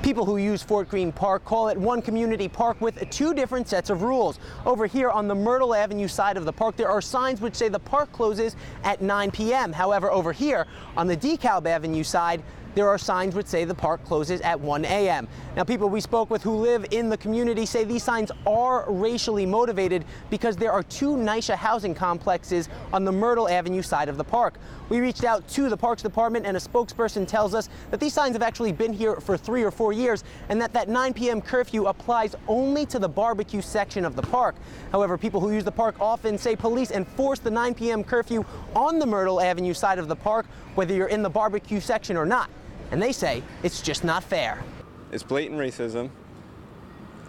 People who use Fort Greene Park call it one community park with two different sets of rules. Over here on the Myrtle Avenue side of the park, there are signs which say the park closes at 9 p.m. However, over here on the DeKalb Avenue side, there are signs which say the park closes at 1 a.m. Now, people we spoke with who live in the community say these signs are racially motivated because there are two NYCHA housing complexes on the Myrtle Avenue side of the park. We reached out to the Parks Department, and a spokesperson tells us that these signs have actually been here for 3 or 4 years and that 9 p.m. curfew applies only to the barbecue section of the park. However, people who use the park often say police enforce the 9 p.m. curfew on the Myrtle Avenue side of the park, whether you're in the barbecue section or not. And they say it's just not fair. It's blatant racism.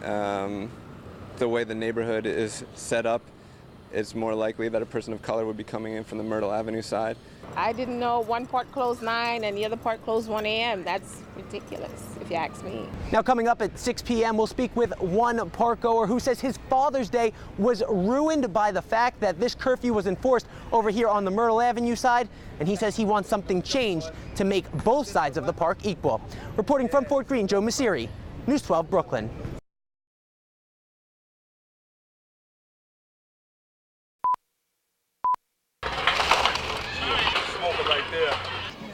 The way the neighborhood is set up, it's more likely that a person of color would be coming in from the Myrtle Avenue side. I didn't know one park closed 9 and the other park closed 1 a.m. That's ridiculous, if you ask me. Now, coming up at 6 p.m., we'll speak with one park goer who says his Father's Day was ruined by the fact that this curfew was enforced over here on the Myrtle Avenue side, and he says he wants something changed to make both sides of the park equal. Reporting from Fort Greene, Joe Messeri, News 12 Brooklyn.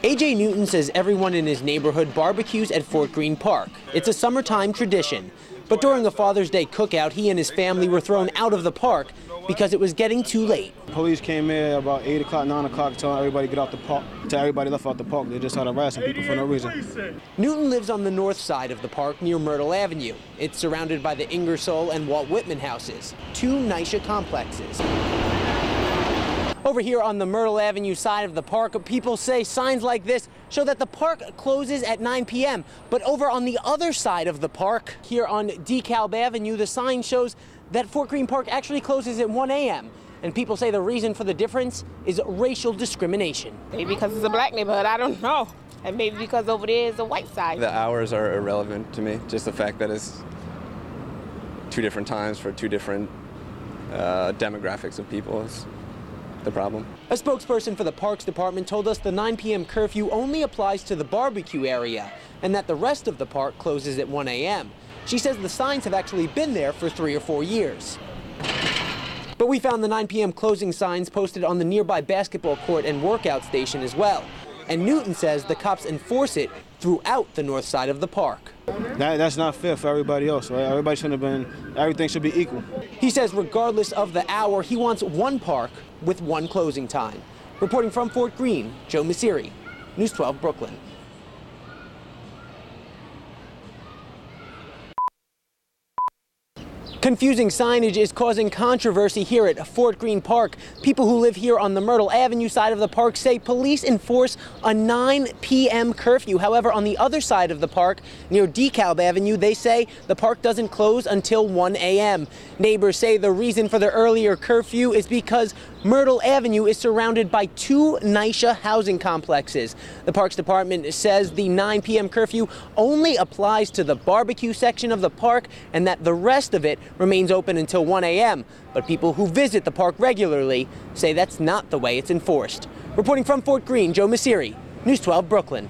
AJ Newton says everyone in his neighborhood barbecues at Fort Greene Park. It's a summertime tradition. But during a Father's Day cookout, he and his family were thrown out of the park because it was getting too late. Police came in about 8 o'clock, 9 o'clock, telling everybody to get out the park, till everybody left out the park. They just started harassing people for no reason. Newton lives on the north side of the park near Myrtle Avenue. It's surrounded by the Ingersoll and Walt Whitman houses, two NYCHA complexes. Over here on the Myrtle Avenue side of the park, people say signs like this show that the park closes at 9 p.m. But over on the other side of the park, here on DeKalb Avenue, the sign shows that Fort Greene Park actually closes at 1 a.m. And people say the reason for the difference is racial discrimination. Maybe because it's a black neighborhood, I don't know. And maybe because over there is a white side. The hours are irrelevant to me, just the fact that it's 2 different times for 2 different demographics of people is the problem. A spokesperson for the Parks Department told us the 9 p.m. curfew only applies to the barbecue area and that the rest of the park closes at 1 a.m. She says the signs have actually been there for 3 or 4 years. But we found the 9 p.m. closing signs posted on the nearby basketball court and workout station as well. And Newton says the cops enforce it throughout the north side of the park. That's not fair for everybody else, right? Everybody shouldn't have been, everything should be equal. He says regardless of the hour, he wants one park with one closing time. Reporting from Fort Greene, Joe Messeri, News 12 Brooklyn. Confusing signage is causing controversy here at Fort Greene Park. People who live here on the Myrtle Avenue side of the park say police enforce a 9 p.m. curfew. However, on the other side of the park, near DeKalb Avenue, they say the park doesn't close until 1 a.m. Neighbors say the reason for the earlier curfew is because Myrtle Avenue is surrounded by 2 NYCHA housing complexes. The Parks Department says the 9 p.m. curfew only applies to the barbecue section of the park and that the rest of it remains open until 1 a.m. But people who visit the park regularly say that's not the way it's enforced. Reporting from Fort Greene, Joe Messeri, News 12 Brooklyn.